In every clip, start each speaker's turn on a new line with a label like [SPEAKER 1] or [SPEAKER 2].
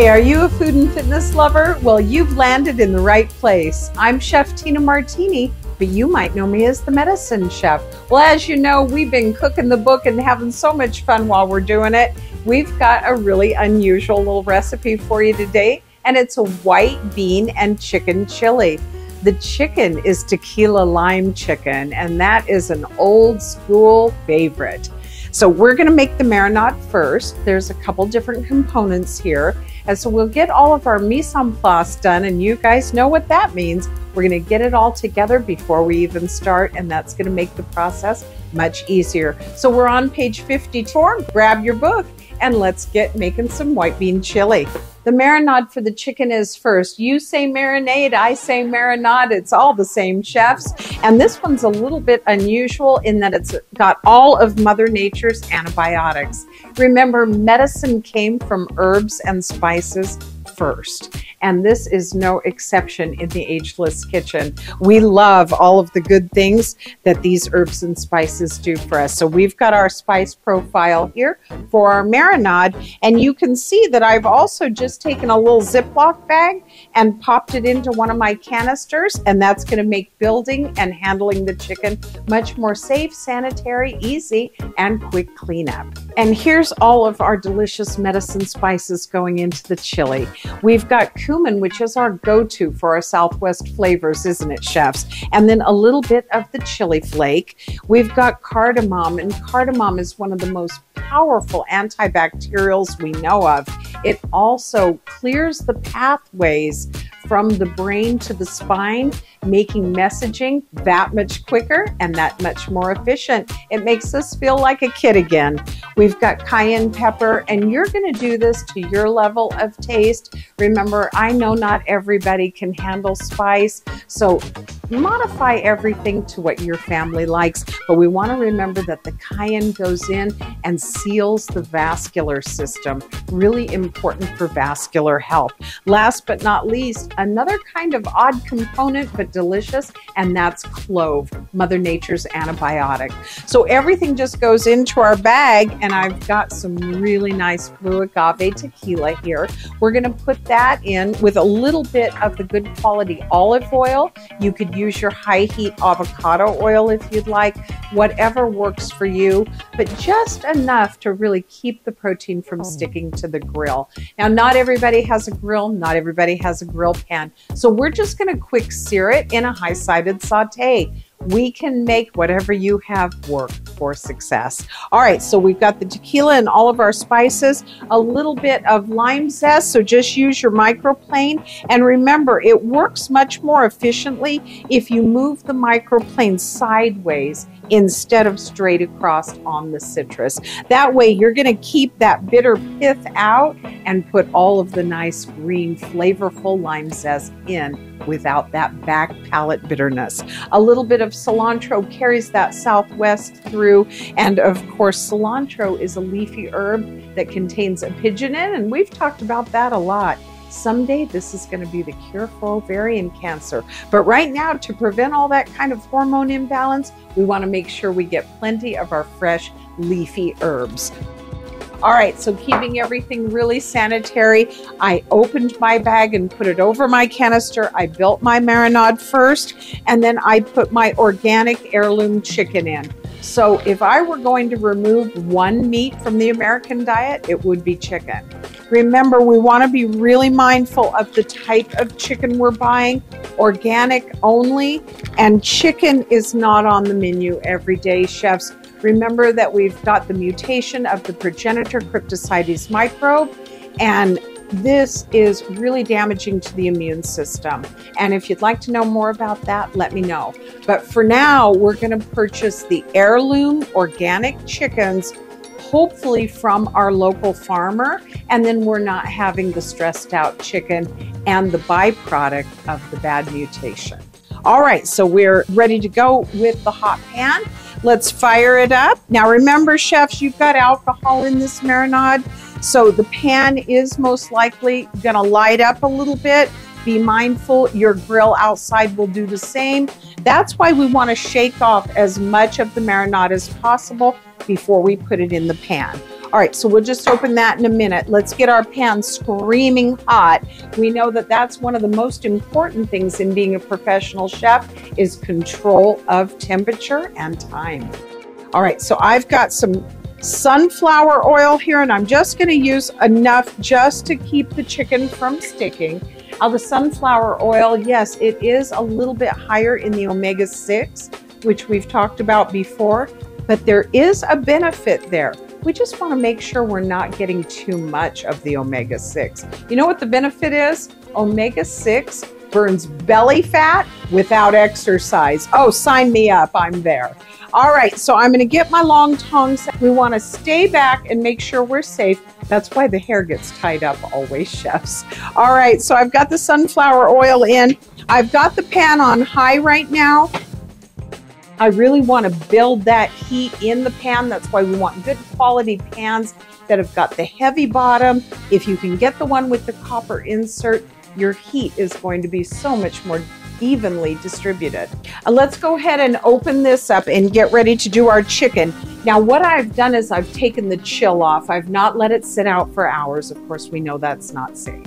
[SPEAKER 1] Hey, are you a food and fitness lover? Well, you've landed in the right place. I'm Chef Tina Martini, but you might know me as the Medicine Chef. Well, as you know, we've been cooking the book and having so much fun while we're doing it. We've got a really unusual little recipe for you today, and it's a white bean and chicken chili. The chicken is tequila-lime chicken, and that is an old school favorite. So we're going to make the marinade first. There's a couple different components here. And so we'll get all of our mise en place done, and you guys know what that means. We're going to get it all together before we even start, and that's going to make the process much easier. So we're on page 54. Grab your book and let's get making some white bean chili. The marinade for the chicken is first. You say marinade, I say marinade. It's all the same, chefs. And this one's a little bit unusual in that it's got all of Mother Nature's antibiotics. Remember, medicine came from herbs and spices first, and this is no exception in the Ageless Kitchen. We love all of the good things that these herbs and spices do for us. So we've got our spice profile here for our marinade, and you can see that I've also just taken a little Ziploc bag and popped it into one of my canisters, and that's going to make building and handling the chicken much more safe, sanitary, easy, and quick cleanup. And here's all of our delicious medicine spices going into the chili. We've got cumin, which is our go-to for our Southwest flavors, isn't it, chefs? And then a little bit of the chili flake. We've got cardamom, and cardamom is one of the most powerful antibacterials we know of. It also clears the pathways from the brain to the spine, making messaging that much quicker and that much more efficient. It makes us feel like a kid again. We've got cayenne pepper, and you're going to do this to your level of taste. Remember, I know not everybody can handle spice, so modify everything to what your family likes, but we want to remember that the cayenne goes in and seals the vascular system. Really important for vascular health. Last but not least, another kind of odd component but delicious, and that's clove, Mother Nature's antibiotic. So everything just goes into our bag, and I've got some really nice blue agave tequila here. We're going to put that in with a little bit of the good quality olive oil. You could use your high heat avocado oil if you'd like, whatever works for you, but just enough to really keep the protein from sticking to the grill. Now, not everybody has a grill, not everybody has a grill pan, so we're just going to quick sear it in a high-sided saute. We can make whatever you have work for success. All right, so we've got the tequila and all of our spices, a little bit of lime zest, so just use your microplane. And remember, it works much more efficiently if you move the microplane sideways instead of straight across on the citrus. That way, you're going to keep that bitter pith out and put all of the nice green, flavorful lime zest in without that back palate bitterness. A little bit of cilantro carries that southwest through, and of course cilantro is a leafy herb that contains apigenin, and we've talked about that a lot. Someday this is going to be the cure for ovarian cancer, but right now, to prevent all that kind of hormone imbalance, we want to make sure we get plenty of our fresh leafy herbs. All right, so keeping everything really sanitary, I opened my bag and put it over my canister. I built my marinade first, and then I put my organic heirloom chicken in. So if I were going to remove one meat from the American diet, it would be chicken. Remember, we want to be really mindful of the type of chicken we're buying, organic only, and chicken is not on the menu every day, chefs. Remember that we've got the mutation of the progenitor Cryptocytes microbe, and this is really damaging to the immune system. And if you'd like to know more about that, let me know. But for now, we're going to purchase the heirloom organic chickens, hopefully from our local farmer, and then we're not having the stressed out chicken and the byproduct of the bad mutation. All right, so we're ready to go with the hot pan. Let's fire it up. Now remember, chefs, you've got alcohol in this marinade, so the pan is most likely gonna light up a little bit. Be mindful, your grill outside will do the same. That's why we wanna shake off as much of the marinade as possible before we put it in the pan. All right, so we'll just open that in a minute. Let's get our pan screaming hot. We know that that's one of the most important things in being a professional chef is control of temperature and time. All right, so I've got some sunflower oil here, and I'm just going to use enough just to keep the chicken from sticking. Now, the sunflower oil, yes, it is a little bit higher in the omega-6, which we've talked about before, but there is a benefit there. We just want to make sure we're not getting too much of the omega-6. You know what the benefit is? Omega-6 burns belly fat without exercise. Oh, sign me up, I'm there. All right, so I'm going to get my long tongs. We want to stay back and make sure we're safe. That's why the hair gets tied up always, chefs. All right, so I've got the sunflower oil in. I've got the pan on high right now. I really want to build that heat in the pan. That's why we want good quality pans that have got the heavy bottom. If you can get the one with the copper insert, your heat is going to be so much more evenly distributed. Let's go ahead and open this up and get ready to do our chicken. Now, what I've done is I've taken the chill off. I've not let it sit out for hours. Of course, we know that's not safe.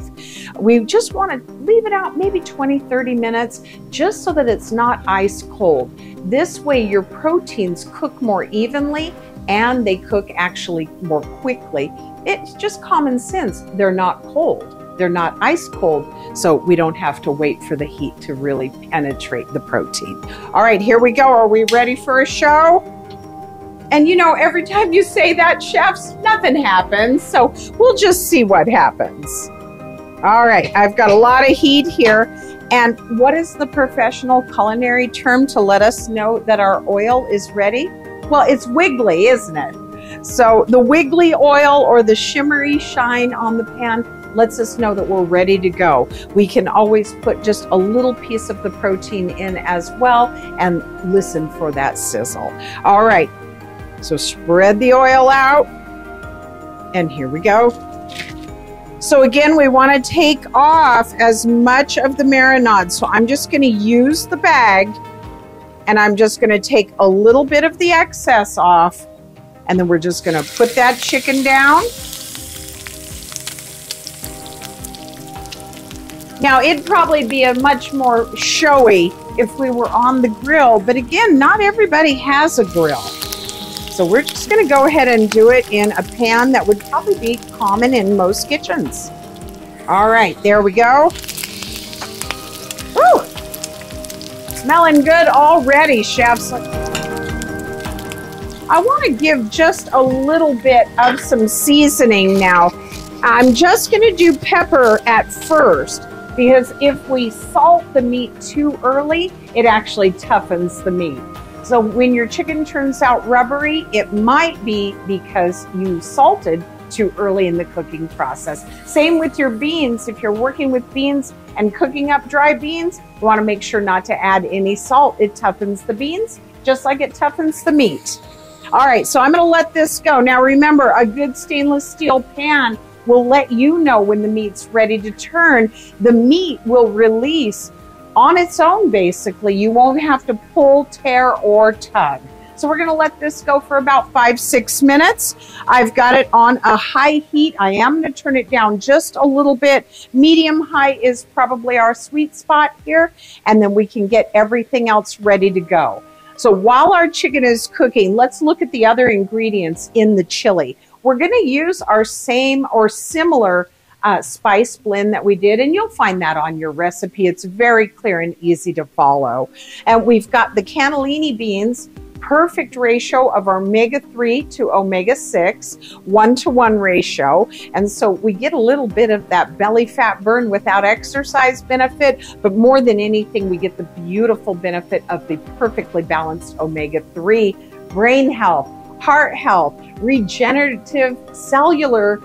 [SPEAKER 1] We just want to leave it out maybe 20-30 minutes just so that it's not ice cold. This way your proteins cook more evenly and they cook actually more quickly. It's just common sense. They're not cold. They're not ice cold, so we don't have to wait for the heat to really penetrate the protein. All right, here we go. Are we ready for a show? And you know, every time you say that, chefs, nothing happens. So we'll just see what happens. All right, I've got a lot of heat here. And what is the professional culinary term to let us know that our oil is ready? Well, it's wiggly, isn't it? So the wiggly oil or the shimmery shine on the pan lets us know that we're ready to go. We can always put just a little piece of the protein in as well and listen for that sizzle. All right, so spread the oil out, and here we go. So again, we want to take off as much of the marinade. So I'm just going to use the bag, and I'm just going to take a little bit of the excess off, and then we're just going to put that chicken down. Now, it'd probably be a much more showy if we were on the grill, but again, not everybody has a grill. So we're just going to go ahead and do it in a pan that would probably be common in most kitchens. All right, there we go. Woo! Smelling good already, chefs. I want to give just a little bit of some seasoning now. I'm just going to do pepper at first, because if we salt the meat too early, it actually toughens the meat. So when your chicken turns out rubbery, it might be because you salted too early in the cooking process. Same with your beans. If you're working with beans and cooking up dry beans, you want to make sure not to add any salt. It toughens the beans just like it toughens the meat. All right, so I'm going to let this go. Now remember, a good stainless steel pan will let you know when the meat's ready to turn. The meat will release on its own, basically. You won't have to pull, tear, or tug. So we're gonna let this go for about 5-6 minutes. I've got it on a high heat. I am gonna turn it down just a little bit. Medium high is probably our sweet spot here, and then we can get everything else ready to go. So while our chicken is cooking, let's look at the other ingredients in the chili. We're gonna use our same or similar spice blend that we did, and you'll find that on your recipe. It's very clear and easy to follow. And we've got the cannellini beans, perfect ratio of omega-3 to omega-6, 1-to-1 ratio. And so we get a little bit of that belly fat burn without exercise benefit, but more than anything, we get the beautiful benefit of the perfectly balanced omega-3, brain health, heart health, regenerative cellular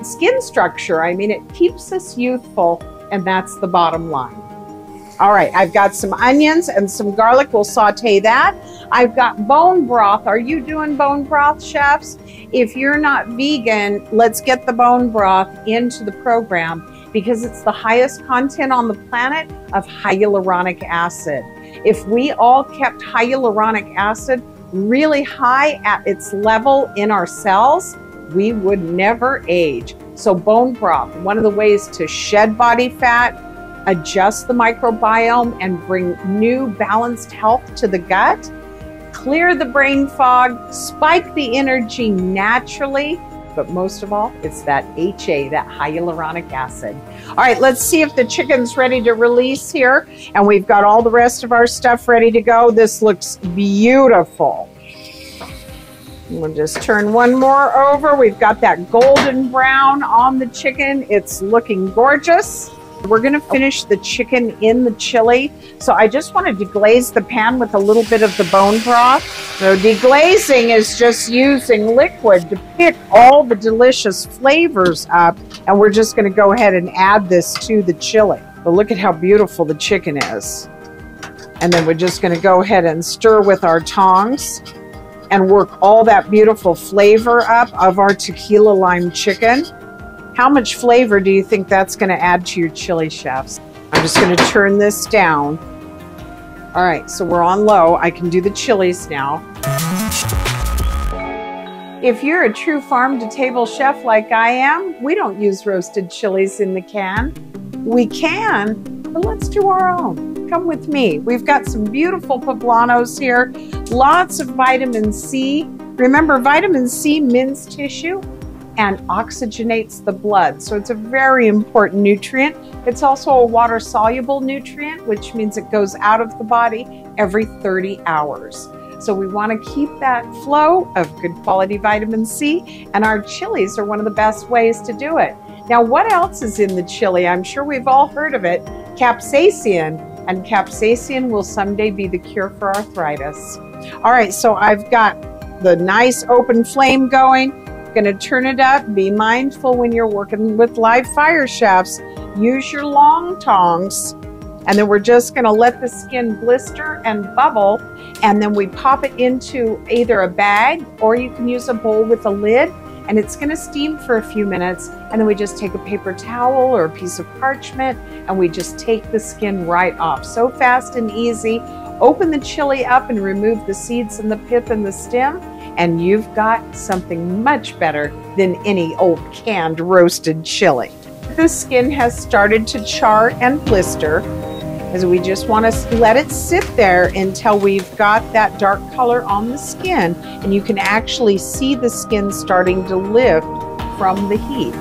[SPEAKER 1] skin structure. I mean, it keeps us youthful, and that's the bottom line. All right, I've got some onions and some garlic. We'll saute that. I've got bone broth. Are you doing bone broth, chefs? If you're not vegan, let's get the bone broth into the program because it's the highest content on the planet of hyaluronic acid. If we all kept hyaluronic acid really high at its level in our cells, we would never age. So bone broth, one of the ways to shed body fat, adjust the microbiome, and bring new balanced health to the gut, clear the brain fog, spike the energy naturally, but most of all, it's that HA, that hyaluronic acid. All right, let's see if the chicken's ready to release here. And we've got all the rest of our stuff ready to go. This looks beautiful. We'll just turn one more over. We've got that golden brown on the chicken. It's looking gorgeous. We're gonna finish the chicken in the chili. So I just want to deglaze the pan with a little bit of the bone broth. So deglazing is just using liquid to pick all the delicious flavors up. And we're just gonna go ahead and add this to the chili. But look at how beautiful the chicken is. And then we're just gonna go ahead and stir with our tongs and work all that beautiful flavor up of our tequila-lime chicken. How much flavor do you think that's going to add to your chili, chefs? I'm just going to turn this down. All right, so we're on low. I can do the chilies now. If you're a true farm-to-table chef like I am, we don't use roasted chilies in the can. We can, but let's do our own. Come with me. We've got some beautiful poblanos here, lots of vitamin C. Remember, vitamin C mends tissue and oxygenates the blood. So it's a very important nutrient. It's also a water-soluble nutrient, which means it goes out of the body every 30 hours. So we want to keep that flow of good quality vitamin C, and our chilies are one of the best ways to do it. Now, what else is in the chili? I'm sure we've all heard of it, capsaicin, and capsaicin will someday be the cure for arthritis. All right, so I've got the nice open flame going. Going to turn it up. Be mindful when you're working with live fire, chefs. Use your long tongs, and then we're just going to let the skin blister and bubble, and then we pop it into either a bag or you can use a bowl with a lid, and it's going to steam for a few minutes, and then we just take a paper towel or a piece of parchment and we just take the skin right off. So fast and easy. Open the chili up and remove the seeds and the pith and the stem, and you've got something much better than any old canned roasted chili. The skin has started to char and blister, as we just want to let it sit there until we've got that dark color on the skin, and you can actually see the skin starting to lift from the heat.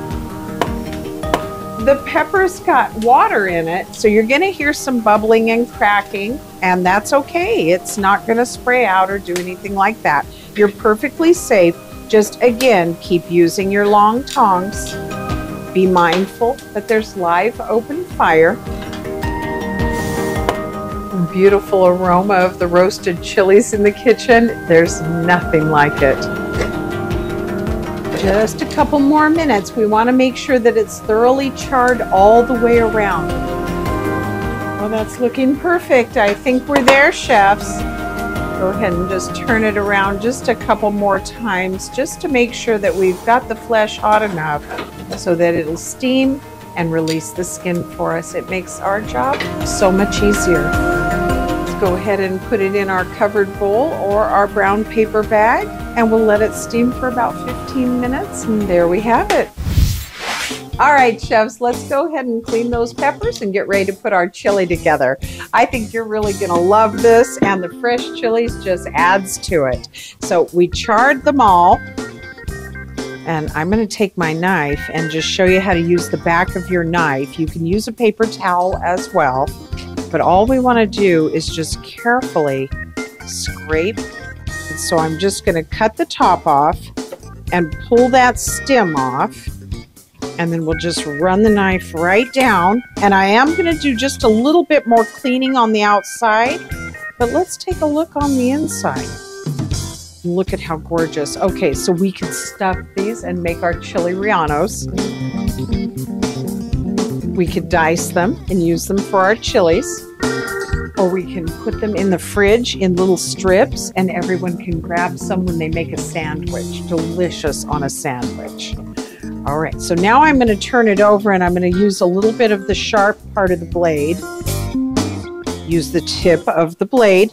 [SPEAKER 1] The pepper's got water in it, so you're going to hear some bubbling and cracking, and that's okay. It's not going to spray out or do anything like that. You're perfectly safe. Just, again, keep using your long tongs. Be mindful that there's live open fire. Beautiful aroma of the roasted chilies in the kitchen. There's nothing like it. Just a couple more minutes. We want to make sure that it's thoroughly charred all the way around. Well, that's looking perfect. I think we're there, chefs. Go ahead and just turn it around just a couple more times, just to make sure that we've got the flesh hot enough so that it'll steam and release the skin for us. It makes our job so much easier. Let's go ahead and put it in our covered bowl or our brown paper bag, and we'll let it steam for about 15 minutes, and there we have it. All right, chefs, let's go ahead and clean those peppers and get ready to put our chili together. I think you're really gonna love this, and the fresh chilies just adds to it. So we charred them all, and I'm gonna take my knife and just show you how to use the back of your knife. You can use a paper towel as well, but all we wanna do is just carefully scrape. And so I'm just gonna cut the top off and pull that stem off. And then we'll just run the knife right down. And I am going to do just a little bit more cleaning on the outside, but let's take a look on the inside. Look at how gorgeous. Okay, so we can stuff these and make our chili rellenos. We could dice them and use them for our chilies, or we can put them in the fridge in little strips, and everyone can grab some when they make a sandwich. Delicious on a sandwich. All right, so now I'm going to turn it over, and I'm going to use a little bit of the sharp part of the blade. Use the tip of the blade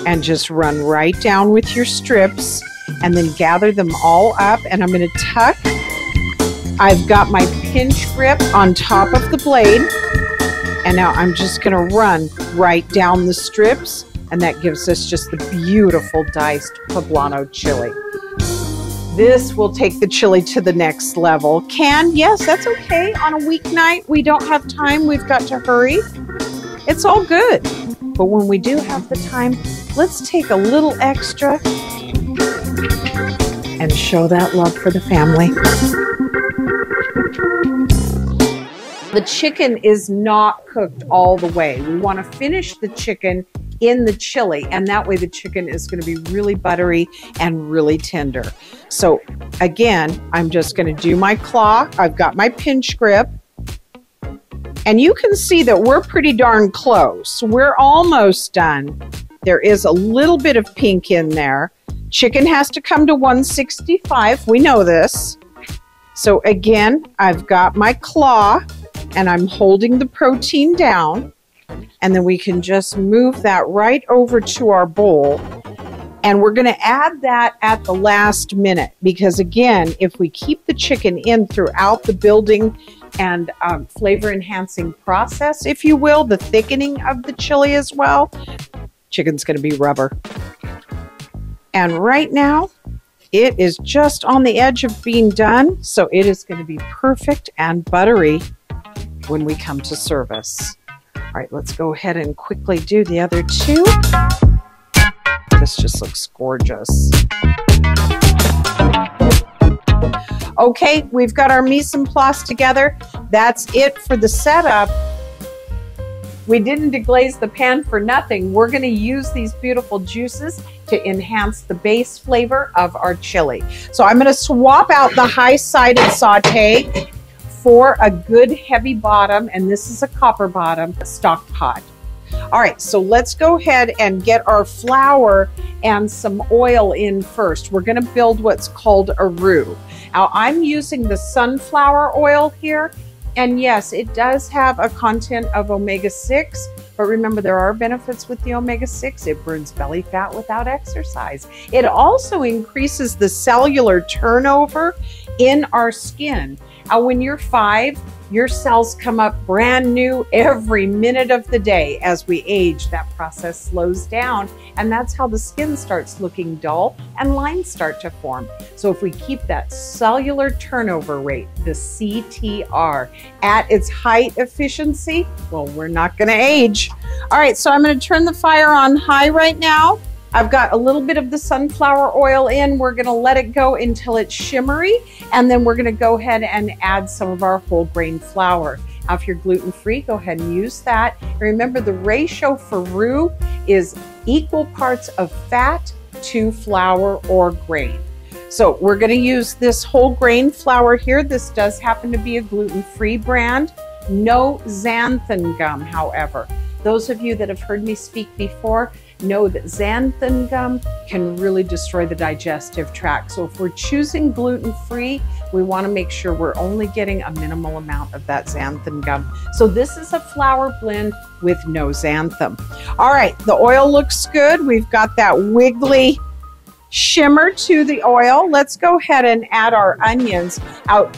[SPEAKER 1] and just run right down with your strips. and then gather them all up, and I'm going to tuck. I've got my pinch grip on top of the blade, and now I'm just going to run right down the strips, and that gives us just the beautiful diced poblano chili. This will take the chili to the next level. Yes, that's okay. On a weeknight, we don't have time. We've got to hurry. It's all good. But when we do have the time, let's take a little extra and show that love for the family. The chicken is not cooked all the way. We want to finish the chicken in the chili, and that way the chicken is going to be really buttery and really tender. So again, I'm just going to do my claw. I've got my pinch grip, and you can see that we're pretty darn close. We're almost done. There is a little bit of pink in there. Chicken has to come to 165. We know this. So again, I've got my claw, and I'm holding the protein down. And then we can just move that right over to our bowl. And we're going to add that at the last minute, because again, if we keep the chicken in throughout the building and flavor enhancing process, if you will, the thickening of the chili as well, chicken's going to be rubber. And right now, it is just on the edge of being done. So it is going to be perfect and buttery when we come to service. All right, let's go ahead and quickly do the other two. This just looks gorgeous. Okay, we've got our mise en place together. That's it for the setup. We didn't deglaze the pan for nothing. We're going to use these beautiful juices to enhance the base flavor of our chili. So I'm going to swap out the high-sided saute for a good heavy bottom, and this is a copper bottom stock pot. All right, so let's go ahead and get our flour and some oil in first. We're going to build what's called a roux. Now I'm using the sunflower oil here, and yes, it does have a content of omega-6, but remember, there are benefits with the omega-6. It burns belly fat without exercise. It also increases the cellular turnover in our skin. When you're 5, your cells come up brand new every minute of the day. As we age, that process slows down, and that's how the skin starts looking dull and lines start to form. So if we keep that cellular turnover rate, the CTR, at its height efficiency, well, we're not going to age. All right, so I'm going to turn the fire on high right now. I've got a little bit of the sunflower oil in. We're going to let it go until it's shimmery, and then we're going to go ahead and add some of our whole grain flour. Now, if you're gluten-free, go ahead and use that. And remember, the ratio for roux is equal parts of fat to flour or grain. So we're going to use this whole grain flour here. This does happen to be a gluten-free brand. No xanthan gum, however. Those of you that have heard me speak before know that xanthan gum can really destroy the digestive tract. So if we're choosing gluten-free, we want to make sure we're only getting a minimal amount of that xanthan gum. So this is a flour blend with no xanthan. All right, the oil looks good. We've got that wiggly shimmer to the oil. Let's go ahead and add our onions.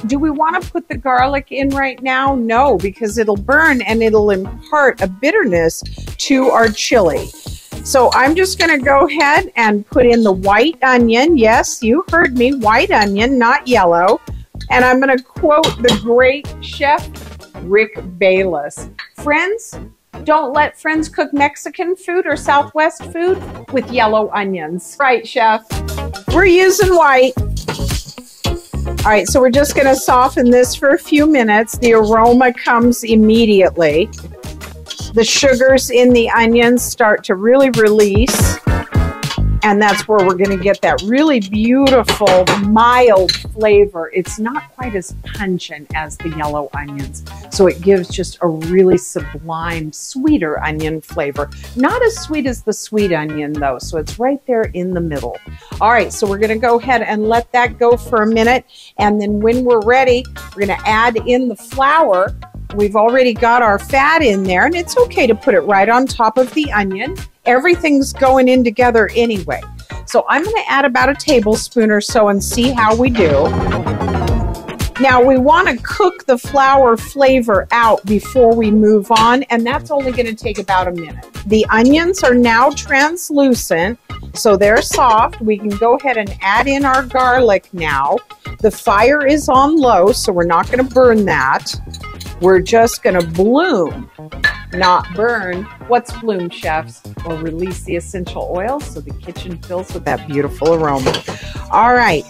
[SPEAKER 1] Do we want to put the garlic in right now? No, because it'll burn and it'll impart a bitterness to our chili. So I'm just going to go ahead and put in the white onion. Yes, you heard me, white onion, not yellow. And I'm going to quote the great chef, Rick Bayless. Friends, don't let friends cook Mexican food or Southwest food with yellow onions. Right, chef? We're using white. All right, so we're just going to soften this for a few minutes. The aroma comes immediately. The sugars in the onions start to really release, and that's where we're going to get that really beautiful, mild flavor. It's not quite as pungent as the yellow onions, so it gives just a really sublime, sweeter onion flavor. Not as sweet as the sweet onion, though, so it's right there in the middle. All right, so we're going to go ahead and let that go for a minute, and then when we're ready, we're going to add in the flour. We've already got our fat in there, and it's okay to put it right on top of the onion. Everything's going in together anyway. So I'm going to add about a tablespoon or so and see how we do. Now we want to cook the flour flavor out before we move on, and that's only going to take about a minute. The onions are now translucent, so they're soft. We can go ahead and add in our garlic now. The fire is on low, so we're not going to burn that. We're just going to bloom, not burn. What's bloom, chefs? Or release the essential oils so the kitchen fills with that beautiful aroma. All right.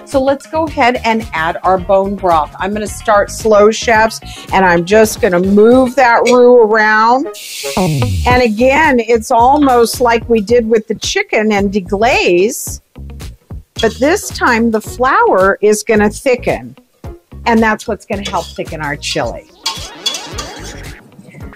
[SPEAKER 1] So let's go ahead and add our bone broth. I'm going to start slow, chefs, and I'm just going to move that roux around. And again, it's almost like we did with the chicken and deglaze, but this time the flour is going to thicken, and that's what's going to help thicken our chili.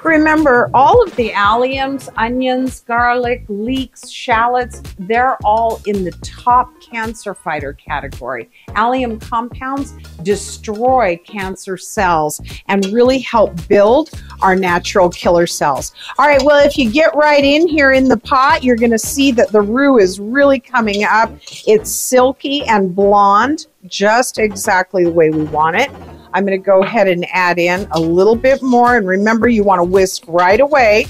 [SPEAKER 1] Remember, all of the alliums, onions, garlic, leeks, shallots, they're all in the top cancer fighter category. Allium compounds destroy cancer cells and really help build our natural killer cells. All right, well, if you get right in here in the pot, you're going to see that the roux is really coming up. It's silky and blonde, just exactly the way we want it. I'm going to go ahead and add in a little bit more, and remember, you want to whisk right away.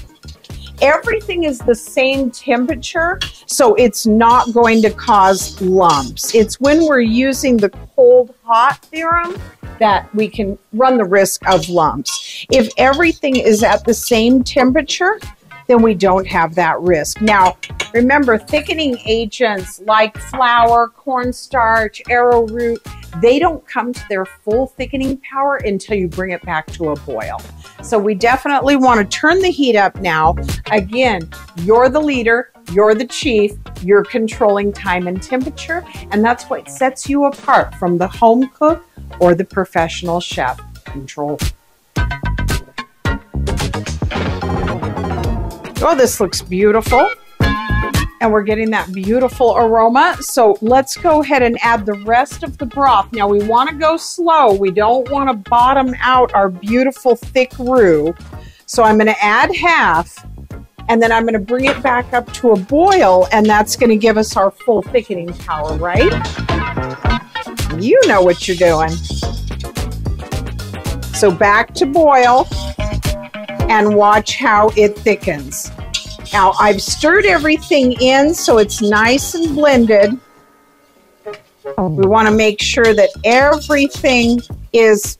[SPEAKER 1] Everything is the same temperature, so it's not going to cause lumps. It's when we're using the cold-hot theorem that we can run the risk of lumps. If everything is at the same temperature, then we don't have that risk. Now, remember, thickening agents like flour, cornstarch, arrowroot, they don't come to their full thickening power until you bring it back to a boil. So we definitely want to turn the heat up now. Again, you're the leader, you're the chief, you're controlling time and temperature, and that's what sets you apart from the home cook or the professional chef. Control. Oh, this looks beautiful. And we're getting that beautiful aroma. So let's go ahead and add the rest of the broth. Now we want to go slow. We don't want to bottom out our beautiful thick roux. So I'm going to add half, and then I'm going to bring it back up to a boil, and that's going to give us our full thickening power, right? You know what you're doing. So back to boil, and watch how it thickens. Now, I've stirred everything in so it's nice and blended. We want to make sure that everything is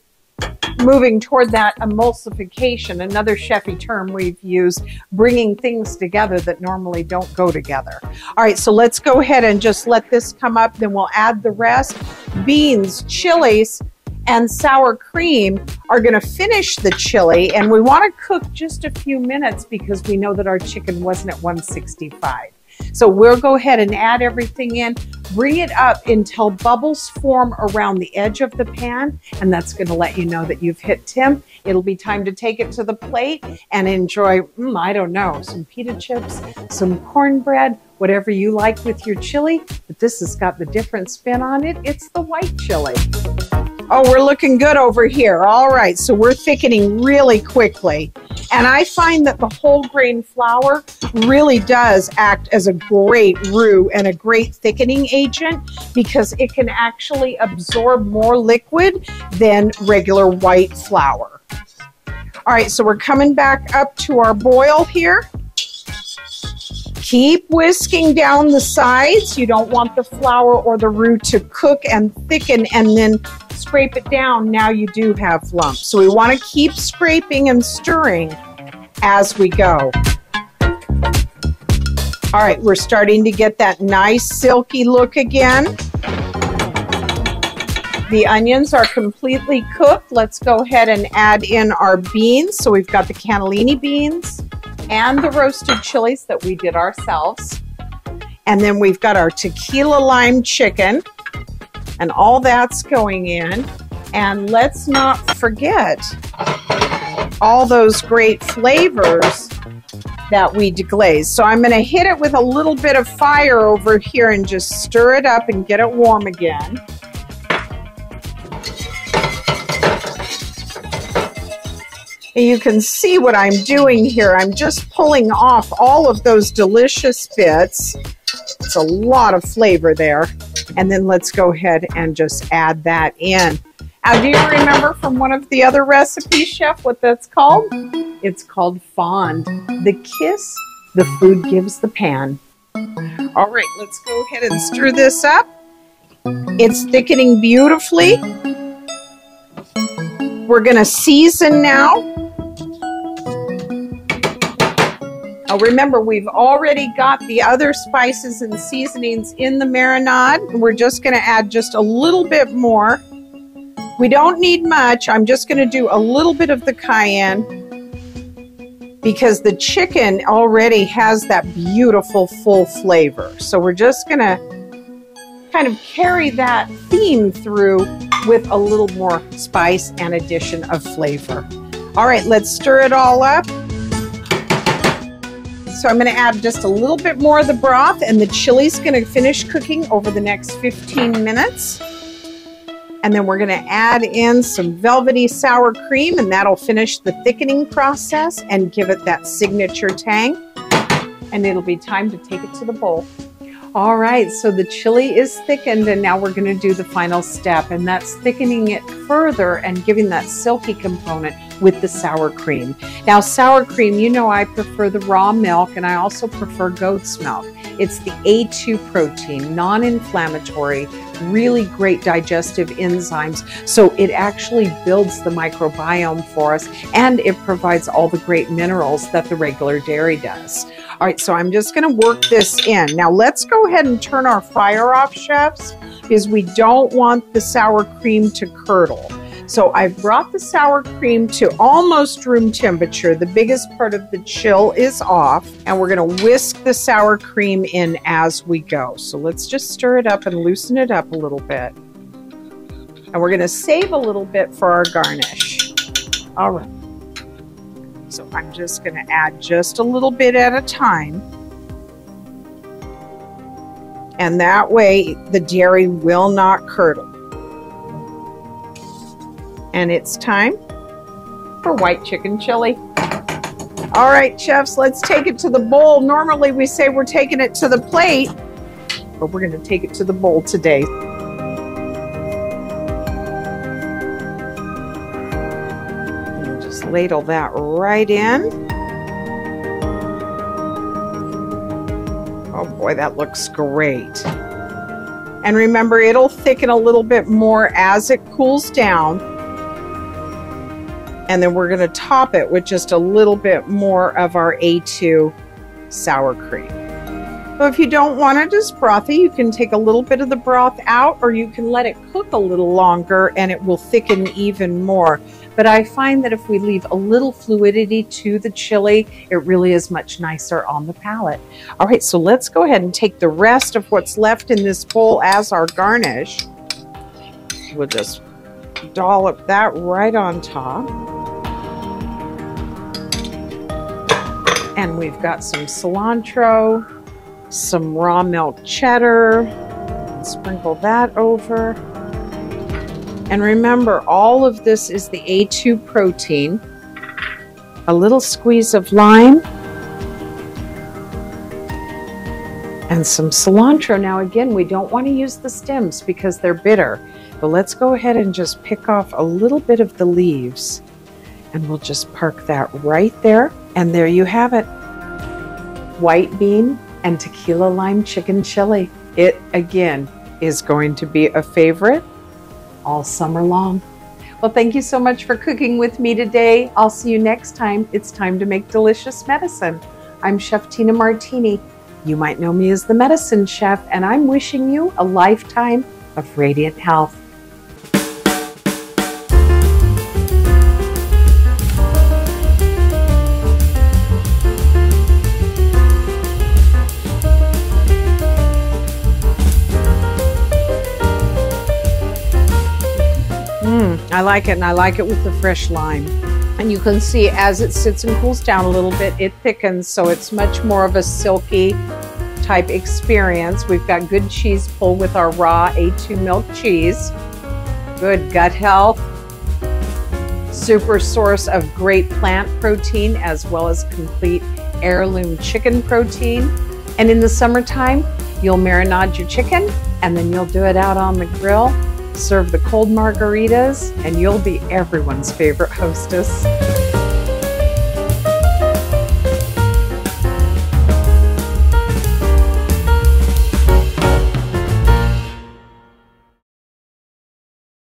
[SPEAKER 1] moving toward that emulsification, another chefy term we've used, bringing things together that normally don't go together. All right, so let's go ahead and just let this come up, then we'll add the rest. Beans, chilies, and sour cream are going to finish the chili, and we want to cook just a few minutes because we know that our chicken wasn't at 165. So we'll go ahead and add everything in, bring it up until bubbles form around the edge of the pan, and that's going to let you know that you've hit temp. It'll be time to take it to the plate and enjoy, I don't know, some pita chips, some cornbread, whatever you like with your chili, but this has got the different spin on it. It's the white chili. Oh, we're looking good over here. All right, so we're thickening really quickly. And I find that the whole grain flour really does act as a great roux and a great thickening agent because it can actually absorb more liquid than regular white flour. All right, so we're coming back up to our boil here. Keep whisking down the sides. You don't want the flour or the roux to cook and thicken and then scrape it down. Now you do have lumps. So we want to keep scraping and stirring as we go. All right, we're starting to get that nice silky look again. The onions are completely cooked. Let's go ahead and add in our beans. So we've got the cannellini beans and the roasted chilies that we did ourselves. And then we've got our tequila-lime chicken, and all that's going in. And let's not forget all those great flavors that we deglaze. So I'm going to hit it with a little bit of fire over here and just stir it up and get it warm again. You can see what I'm doing here. I'm just pulling off all of those delicious bits. It's a lot of flavor there. And then let's go ahead and just add that in. Now, do you remember from one of the other recipes, Chef, what that's called? It's called fond. The kiss the food gives the pan. All right, let's go ahead and stir this up. It's thickening beautifully. We're going to season now. Oh, remember, we've already got the other spices and seasonings in the marinade. We're just going to add just a little bit more. We don't need much. I'm just going to do a little bit of the cayenne because the chicken already has that beautiful full flavor. So we're just going to kind of carry that theme through with a little more spice and addition of flavor. All right, let's stir it all up. So I'm going to add just a little bit more of the broth, and the chili's going to finish cooking over the next 15 minutes. And then we're going to add in some velvety sour cream, and that'll finish the thickening process and give it that signature tang. And it'll be time to take it to the bowl. All right, so the chili is thickened, and now we're going to do the final step, and that's thickening it further and giving that silky component with the sour cream. Now, sour cream, you know I prefer the raw milk, and I also prefer goat's milk. It's the A2 protein, non-inflammatory, really great digestive enzymes. So it actually builds the microbiome for us, and it provides all the great minerals that the regular dairy does. All right, so I'm just going to work this in. Now let's go ahead and turn our fire off, chefs, because we don't want the sour cream to curdle. So I've brought the sour cream to almost room temperature. The biggest part of the chill is off, and we're going to whisk the sour cream in as we go. So let's just stir it up and loosen it up a little bit. And we're going to save a little bit for our garnish. All right. So I'm just going to add just a little bit at a time. And that way the dairy will not curdle. And it's time for white chicken chili. All right, chefs, let's take it to the bowl. Normally we say we're taking it to the plate, but we're going to take it to the bowl today. Just ladle that right in. Oh boy, that looks great. And remember, it'll thicken a little bit more as it cools down. And then we're going to top it with just a little bit more of our A2 sour cream. So if you don't want it as brothy, you can take a little bit of the broth out, or you can let it cook a little longer and it will thicken even more. But I find that if we leave a little fluidity to the chili, it really is much nicer on the palate. All right, so let's go ahead and take the rest of what's left in this bowl as our garnish. We'll just dollop that right on top. And we've got some cilantro, some raw milk cheddar, sprinkle that over. And remember, all of this is the A2 protein. A little squeeze of lime. And some cilantro. Now again, we don't want to use the stems because they're bitter. But let's go ahead and just pick off a little bit of the leaves. And we'll just park that right there. And there you have it. White bean and tequila-lime chicken chili. It, again, is going to be a favorite all summer long. Well, thank you so much for cooking with me today. I'll see you next time. It's time to make delicious medicine. I'm Chef Tina Martini. You might know me as the Medicine Chef, and I'm wishing you a lifetime of radiant health. I like it, and I like it with the fresh lime. And you can see as it sits and cools down a little bit, it thickens, so it's much more of a silky type experience. We've got good cheese pull with our raw A2 milk cheese. Good gut health. Super source of great plant protein as well as complete heirloom chicken protein. And in the summertime, You'll marinade your chicken, and then you'll do it out on the grill. Serve the cold margaritas, and you'll be everyone's favorite hostess.